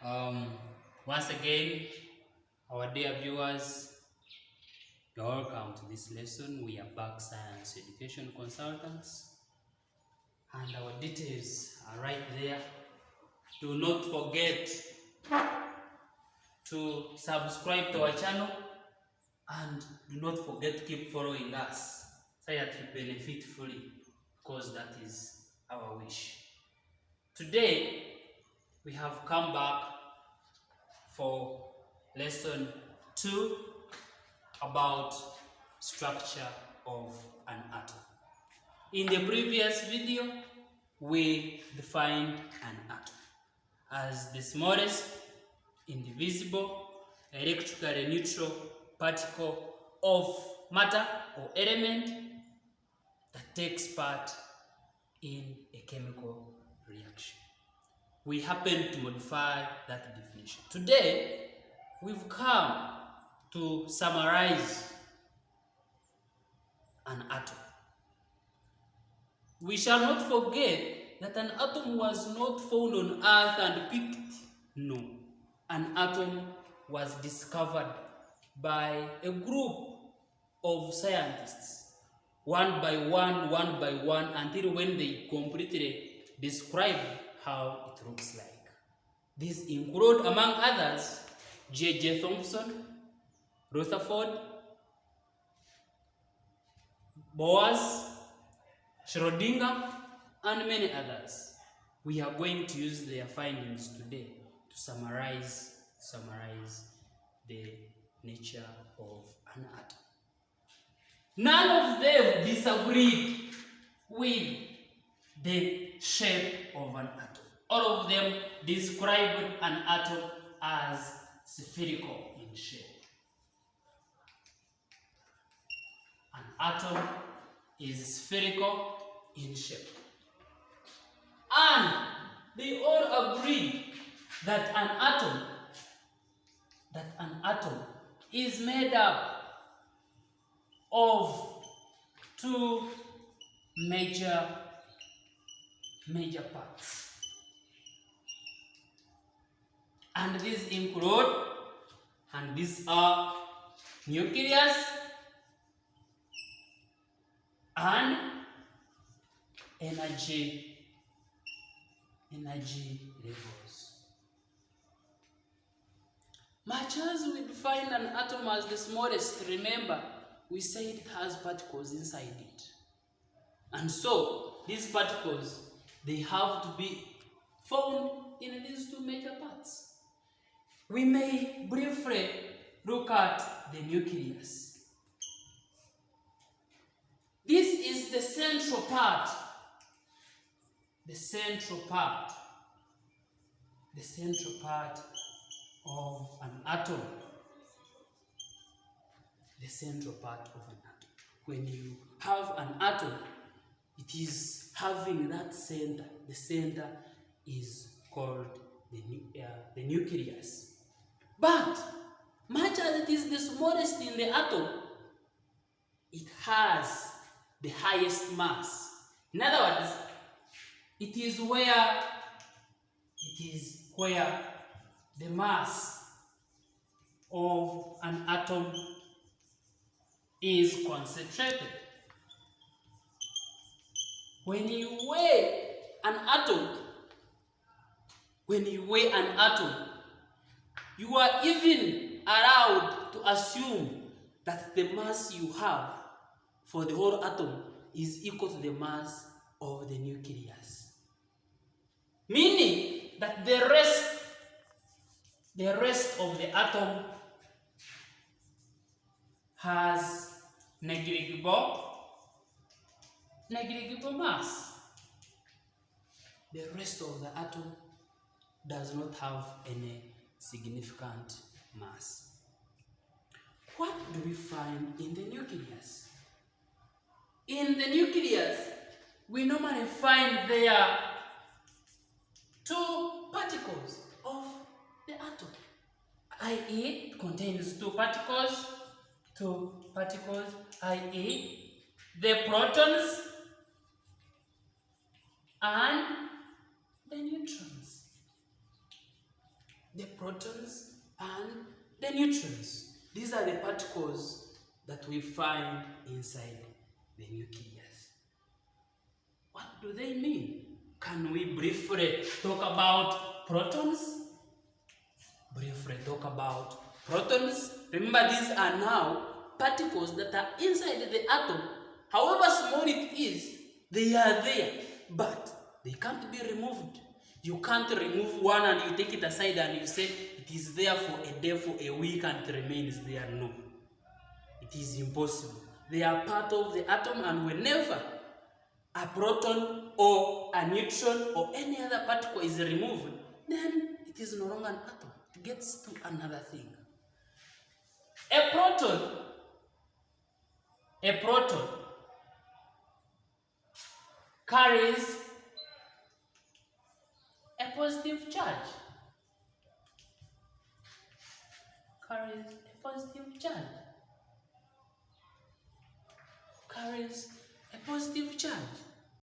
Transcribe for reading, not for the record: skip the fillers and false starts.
Um, Once again, our dear viewers, you're welcome to this lesson. We are back science education consultants, and our details are right there. Do not forget to subscribe to our channel, and do not forget to keep following us so that you benefit fully, because that is our wish. Today, we have come back for lesson 2 about structure of an atom. In the previous video, we defined an atom as the smallest, indivisible, electrically neutral particle of matter or element that takes part in a chemical reaction. We happen to modify that definition. Today, we've come to summarize an atom. We shall not forget that an atom was not found on Earth and picked. No, an atom was discovered by a group of scientists, one by one, until when they completely describe how it looks like. These include, among others, J.J. Thomson, Rutherford, Boas, Schrödinger, and many others. We are going to use their findings today to summarize the nature of an atom. None of them disagreed with the shape of an atom. All of them described an atom as spherical in shape. An atom is spherical in shape. And they all agreed that an atom is made up of two major parts. And these are nucleus and energy levels. Much as we define an atom as the smallest, remember, we said it has particles inside it. And so, these particles, they have to be found in these two major parts. We may briefly look at the nucleus. This is the central part of an atom. The central part of an atom. When you have an atom, it is having that center. The center is called the nucleus. But, much as it is the smallest in the atom, it has the highest mass. In other words, it is where the mass of an atom is concentrated. When you weigh an atom, you are even allowed to assume that the mass you have for the whole atom is equal to the mass of the nucleus. Meaning that the rest of the atom has negligible mass. The rest of the atom does not have any significant mass. What do we find in the nucleus? In the nucleus, we normally find there two particles of the atom, i.e. it contains two particles, i.e. the protons and the neutrons. the protons and the neutrons. These are the particles that we find inside the nucleus. What do they mean? Can we briefly talk about protons? Briefly talk about protons. Remember, these are now particles that are inside the atom. However small it is, they are there, but they can't be removed. You can't remove one and you take it aside and you say it is there for a day, for a week, and it remains there. No, it is impossible. They are part of the atom, and whenever a proton or a neutron or any other particle is removed, then it is no longer an atom. It gets to another thing. A proton carries a positive charge. Carries a positive charge. Carries a positive charge.